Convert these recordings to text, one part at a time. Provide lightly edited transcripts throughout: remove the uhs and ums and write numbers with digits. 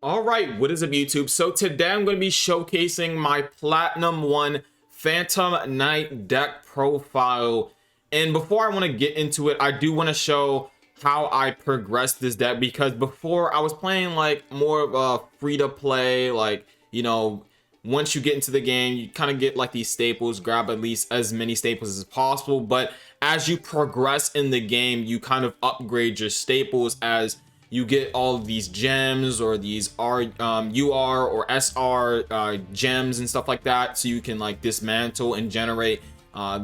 All right, what is up, YouTube? So today I'm going to be showcasing my Platinum 1 Phantom Knight deck profile. And before I want to get into it, I do want to show how I progressed this deck, because before I was playing like more of a free-to-play, like, once you get into the game, you kind of get like these staples, grab at least as many staples as possible. But as you progress in the game, you kind of upgrade your staples as you get all of these gems or these UR or SR gems and stuff like that, so you can like dismantle and generate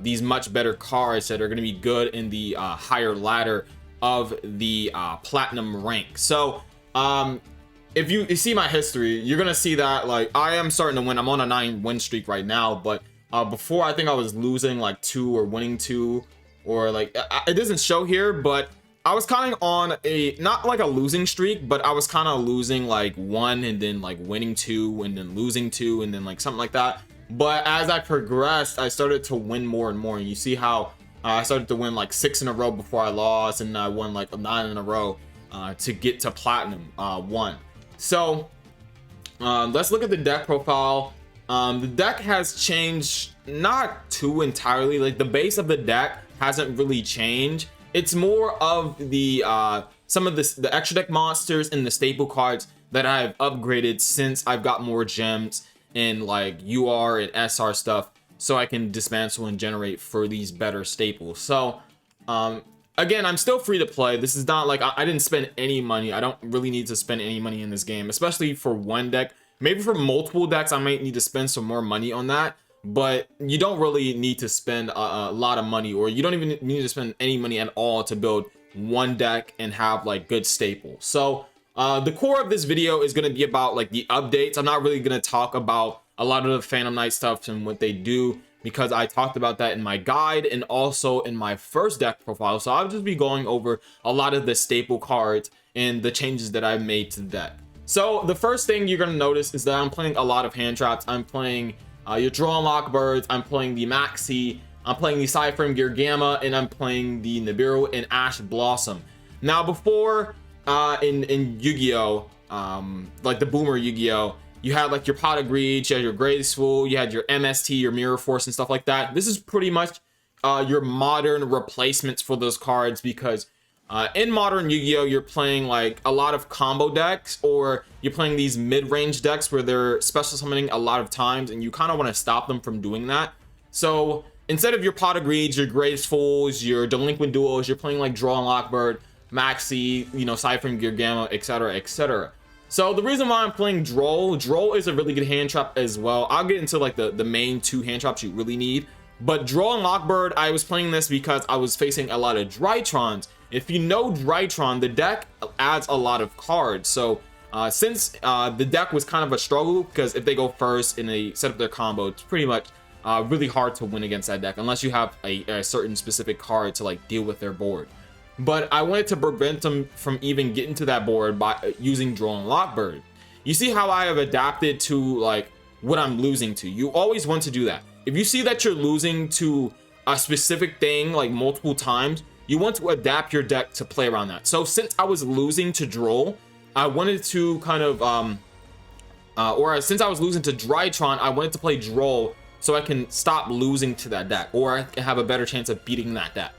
these much better cards that are going to be good in the higher ladder of the platinum rank. So if you see my history, you're gonna see that like I am starting to win. I'm on a 9-win streak right now, but before I think I was losing like 2 or winning 2, or like it doesn't show here, but I was kind of on a, not like a losing streak, but I was kind of losing like 1 and then like winning 2 and then losing 2 and then like something like that. But as I progressed, I started to win more and more. And you see how I started to win like 6 in a row before I lost, and I won like 9 in a row to get to platinum 1. So let's look at the deck profile. The deck has changed, not too entirely. Like the base of the deck hasn't really changed. It's more of the some of the extra deck monsters and the staple cards that I've upgraded since I've got more gems and like UR and SR stuff, so I can dismantle and generate for these better staples. So again, I'm still free to play. This is not like I didn't spend any money. I don't really need to spend any money in this game, especially for one deck. Maybe for multiple decks I might need to spend some more money on that, but you don't really need to spend a lot of money, or you don't even need to spend any money at all to build one deck and have like good staples. So the core of this video is going to be about like the updates. I'm not really going to talk about a lot of the Phantom Knight stuff and what they do, because I talked about that in my guide and also in my first deck profile. So I'll just be going over a lot of the staple cards and the changes that I've made to the deck. So the first thing you're going to notice is that I'm playing a lot of hand traps. I'm playing your Draw and Lock Birds, I'm playing the Maxi, I'm playing the Cypher Gear Gamma, and I'm playing the Nibiru and Ash Blossom. Now before in Yu-Gi-Oh, like the Boomer Yu-Gi-Oh, you had like your Pot of Greed, you had your Graceful, you had your MST, your Mirror Force and stuff like that. This is pretty much your modern replacements for those cards, because in modern Yu-Gi-Oh, you're playing like a lot of combo decks, or you're playing these mid-range decks where they're special summoning a lot of times, and you kind of want to stop them from doing that. So instead of your Pot of Greeds, your Gracefuls, your Delinquent Duels, you're playing like Draw and Lockbird, Maxi, Cypher and Gear Gamma, etc., etc. So the reason why I'm playing Droll is a really good hand trap as well. I'll get into like the main 2 hand traps you really need. But Draw and Lockbird, I was playing this because I was facing a lot of Drytrons. If you know Drytron, the deck adds a lot of cards. So since the deck was kind of a struggle, because if they go first and they set up their combo, it's pretty much really hard to win against that deck, unless you have a certain specific card to like deal with their board. But I wanted to prevent them from even getting to that board by using Draw and Lockbird. You see how I have adapted to like what I'm losing to. You always want to do that. If you see that you're losing to a specific thing like multiple times, you want to adapt your deck to play around that. So since I was losing to Droll, I wanted to kind of since I was losing to Drytron, I wanted to play Droll so I can stop losing to that deck, or I can have a better chance of beating that deck.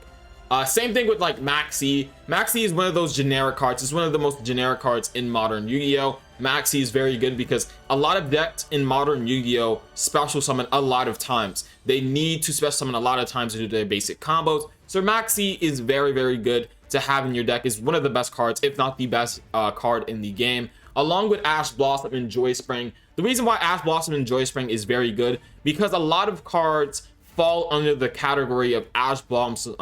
Same thing with like Maxi. Maxi is one of those generic cards. It's one of the most generic cards in modern Yu-Gi-Oh. Maxi is very good because a lot of decks in modern Yu-Gi-Oh special summon a lot of times. They need to special summon a lot of times to do their basic combos. So Maxi is very, very good to have in your deck. Is one of the best cards, if not the best card in the game, along with Ash Blossom and Joy Spring. The reason why Ash Blossom and Joy Spring is very good, because a lot of cards fall under the category of Ash Blossom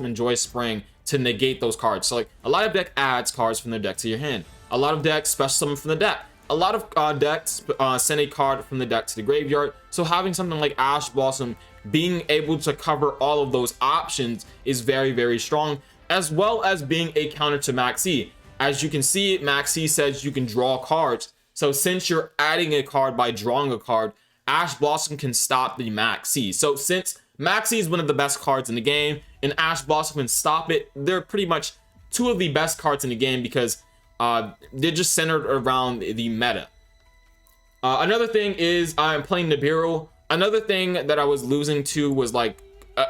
and Joy Spring to negate those cards. So like a lot of deck adds cards from their deck to your hand. A lot of decks special summon from the deck. A lot of decks send a card from the deck to the graveyard. So having something like Ash Blossom being able to cover all of those options is very, very strong, as well as being a counter to Maxi. As you can see, Maxi says you can draw cards. So since you're adding a card by drawing a card, Ash Blossom can stop the Maxi. So since Maxi is one of the best cards in the game and Ash Blossom can stop it, they're pretty much 2 of the best cards in the game, because they're just centered around the meta. Another thing is I'm playing Nibiru. Another thing that I was losing to was like,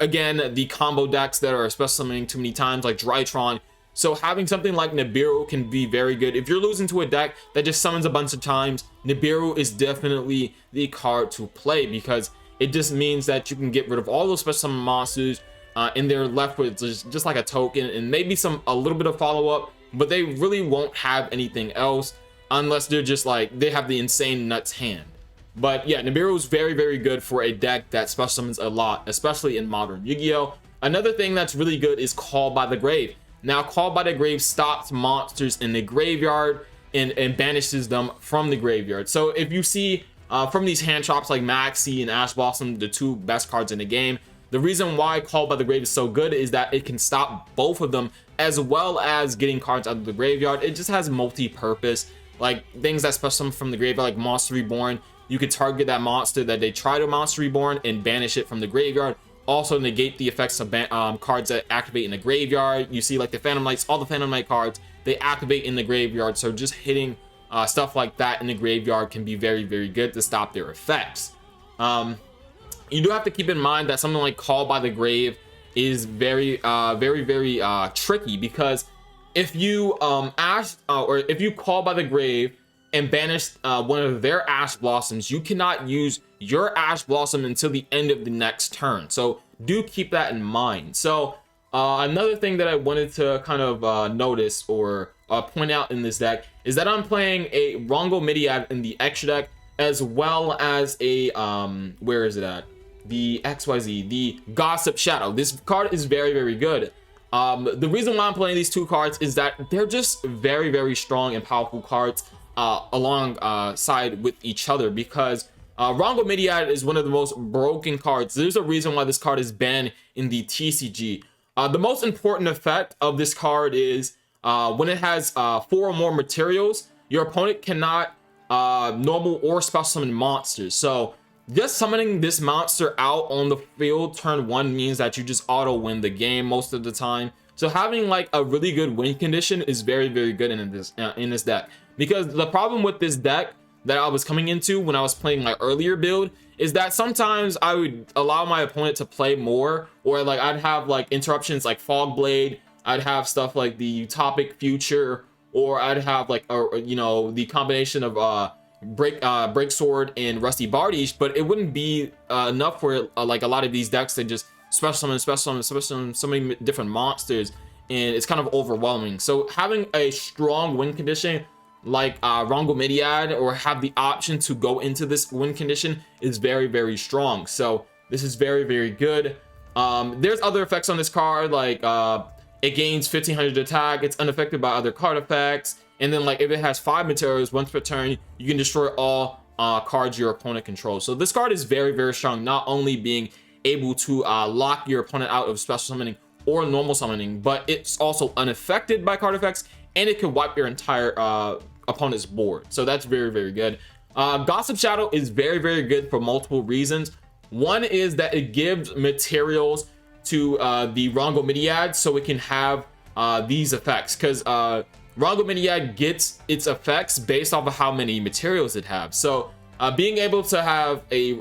again, the combo decks that are special summoning too many times, like Drytron. So having something like Nibiru can be very good. If you're losing to a deck that just summons a bunch of times, Nibiru is definitely the card to play, because it just means that you can get rid of all those special summon monsters, and they're left with just like a token and maybe a little bit of follow-up, but they really won't have anything else unless they're just like, they have the insane nuts hand. But yeah, Nibiru is very, very good for a deck that special summons a lot, especially in modern Yu-Gi-Oh! Another thing that's really good is Call by the Grave. Now, Call by the Grave stops monsters in the graveyard and banishes them from the graveyard. So if you see from these hand traps like Maxi and Ash Blossom, the two best cards in the game, the reason why Call by the Grave is so good is that it can stop both of them, as well as getting cards out of the graveyard. It just has multi-purpose, like things that special summon from the graveyard, like Monster Reborn. You could target that monster that they try to Monster Reborn and banish it from the graveyard. Also negate the effects of cards that activate in the graveyard. You see like the Phantom Knights, all the Phantom Knight cards, they activate in the graveyard. So just hitting stuff like that in the graveyard can be very, very good to stop their effects. You do have to keep in mind that something like Call by the Grave is very, very tricky, because if you if you Call by the Grave and banish one of their Ash Blossoms, you cannot use your Ash Blossom until the end of the next turn. So do keep that in mind. So another thing that I wanted to kind of notice or point out in this deck is that I'm playing a Rongo Bongo in the extra deck, as well as a where is it at? The XYZ, the Gossip Shadow. This card is very, very good. The reason why I'm playing these two cards is that they're just very, very strong and powerful cards alongside with each other, because Rongo Bongo is one of the most broken cards. There's a reason why this card is banned in the TCG. The most important effect of this card is when it has 4 or more materials, your opponent cannot normal or special summon monsters. So just summoning this monster out on the field turn 1 means that you just auto win the game most of the time. So having like a really good win condition is very, very good in this deck. Because the problem with this deck that I was coming into when I was playing my earlier build is that sometimes I would allow my opponent to play more, or like I'd have like interruptions like Fog Blade, I'd have stuff like the Utopic Future, or I'd have like the combination of Break Sword and Rusty Bardiche, but it wouldn't be enough for like a lot of these decks to just special summon so many different monsters, and it's kind of overwhelming. So having a strong win condition like Rongo Bongo, or have the option to go into this win condition, is very, very strong. So this is very, very good. There's other effects on this card, like it gains 1500 attack, it's unaffected by other card effects, and then like if it has 5 materials once per turn, you can destroy all cards your opponent controls. So this card is very, very strong, not only being able to lock your opponent out of special summoning or normal summoning, but it's also unaffected by card effects, and it can wipe your entire opponent's board. So that's very, very good. Gossip Shadow is very, very good for multiple reasons. One is that it gives materials to the Rongo Bongo, so it can have these effects, because Rongo Bongo gets its effects based off of how many materials it has. So being able to have a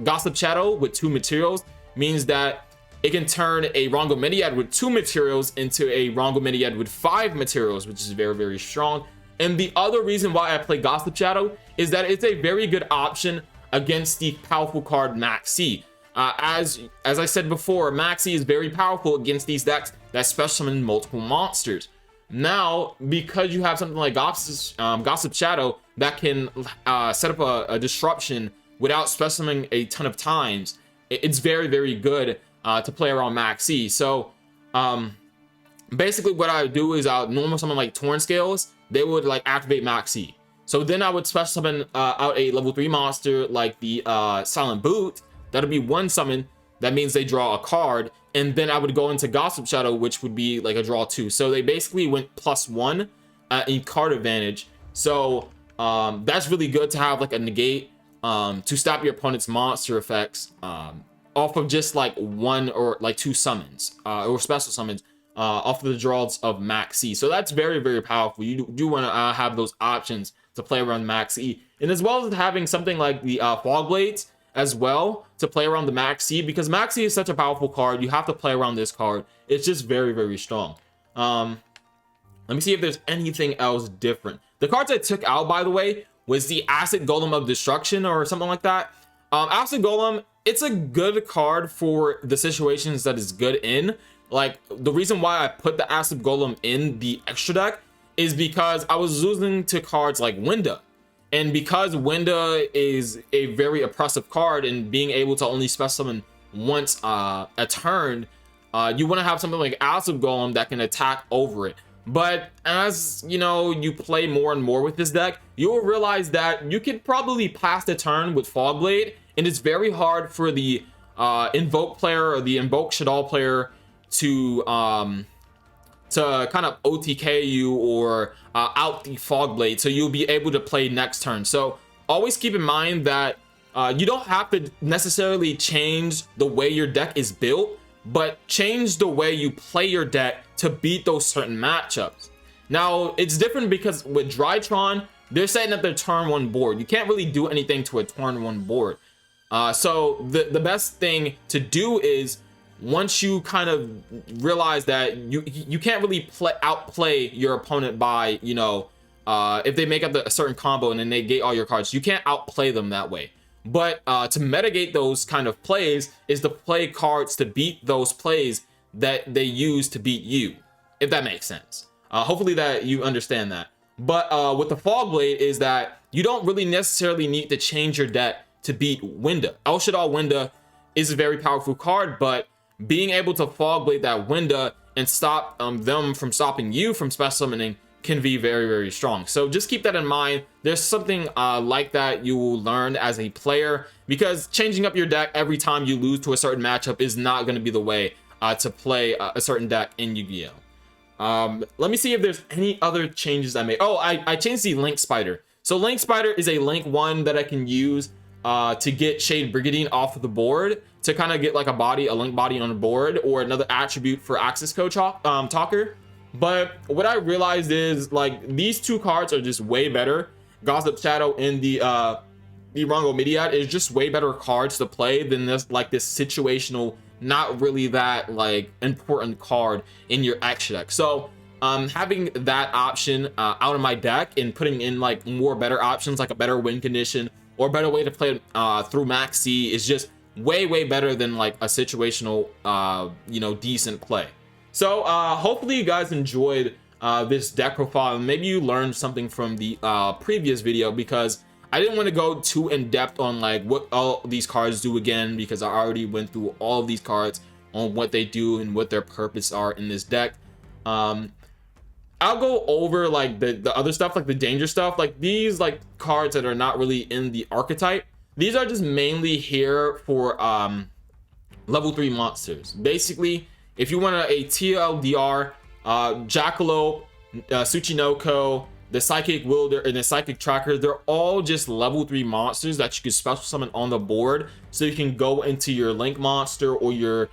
Gossip Shadow with 2 materials means that it can turn a Rongo Bongo with 2 materials into a Rongo Bongo with 5 materials, which is very, very strong. And the other reason why I play Gossip Shadow is that it's a very good option against the powerful card Maxi. As I said before, Maxi is very powerful against these decks that special summon multiple monsters. Now, because you have something like Gossip Shadow that can set up a disruption without special summoning a ton of times, it's very, very good to play around Maxi. So basically what I would do is I would normal summon like Torn Scales, they would like activate Maxi. So then I would special summon out a level 3 monster like the Silent Boot. That'll be 1 summon. That means they draw a card. And then I would go into Gossip Shadow, which would be like a draw 2. So they basically went +1 in card advantage. So that's really good to have like a negate to stop your opponent's monster effects off of just like 1 or like 2 summons or special summons. off of the draws of Max C. So that's very, very powerful. You do want to have those options to play around Max E, and as well as having something like the Fog Blades as well to play around the Max C, because Max C is such a powerful card. You have to play around this card. It's just very, very strong. Let me see if there's anything else different. The cards I took out, by the way, was the Acid Golem of Destruction or something like that. Acid Golem, it's a good card for the situations that it's good in. Like, the reason why I put the Acid Golem in the extra deck is because I was losing to cards like Winda. And because Winda is a very oppressive card, and being able to only special summon once a turn, you want to have something like Acid Golem that can attack over it. But as you know, you play more and more with this deck, you will realize that you could probably pass the turn with Fog Blade, and it's very hard for the Invoke player or the Invoke Shaddoll player to kind of OTK you or out the Fog Blade, so you'll be able to play next turn. So always keep in mind that you don't have to necessarily change the way your deck is built, but change the way you play your deck to beat those certain matchups. Now, it's different because with Drytron, they're setting up their turn 1 board. You can't really do anything to a turn 1 board. So the best thing to do is, once you kind of realize that you can't really outplay your opponent by, you know, if they make up a certain combo and then they gate all your cards, you can't outplay them that way. But to mitigate those kind of plays is to play cards to beat those plays that they use to beat you, if that makes sense. Hopefully that you understand that. But with the Fog Blade is that you don't really necessarily need to change your deck to beat Winda. El Shaddoll Winda is a very powerful card, but being able to Fog Blade that Winda and stop them from stopping you from special summoning can be very, very strong. So just keep that in mind. There's something like that you will learn as a player, because changing up your deck every time you lose to a certain matchup is not going to be the way to play a certain deck in Yu-Gi-Oh! Let me see if there's any other changes I made. Oh, I changed the Link Spider. So Link Spider is a Link 1 that I can use to get Shade Brigandine off of the board, to kind of get like a Link body on the board, or another attribute for Access Code Talker. But what I realized is, like, these two cards are just way better. Gossip Shadow and the Rongo Bongo is just way better cards to play than this situational, not really that like important card in your extra deck. So having that option out of my deck and putting in like more better options, like a better win condition or a better way to play through Max C, is just way better than like a situational you know, decent play. So hopefully you guys enjoyed this deck profile, and maybe you learned something from the previous video, because I didn't want to go too in depth on like what all these cards do again, because I already went through all of these cards on what they do and what their purpose are in this deck. I'll go over like the other stuff, like the danger stuff, like these like cards that are not really in the archetype. These are just mainly here for level 3 monsters. Basically, if you want a TLDR, Jackalope, Tsuchinoko, the Psychic Wielder, and the Psychic Tracker, they're all just level 3 monsters that you can special summon on the board, so you can go into your Link monster or your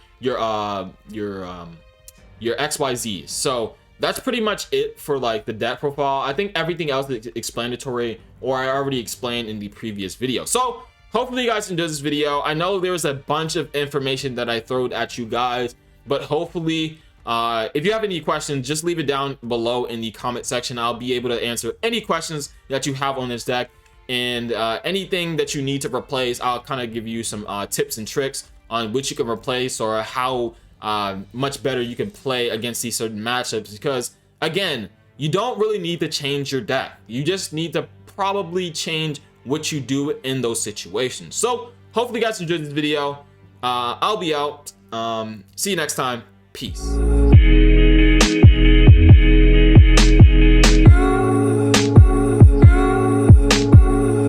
XYZs. So that's pretty much it for like the deck profile. I think everything else is explanatory, or I already explained in the previous video. So hopefully you guys enjoyed this video. I know there was a bunch of information that I threw at you guys, but hopefully if you have any questions, just leave it down below in the comment section. I'll be able to answer any questions that you have on this deck, and anything that you need to replace, I'll kind of give you some tips and tricks on which you can replace, or how much better you can play against these certain matchups. Because again, you don't really need to change your deck, you just need to probably change what you do in those situations. So hopefully you guys enjoyed this video. I'll be out. See you next time. Peace.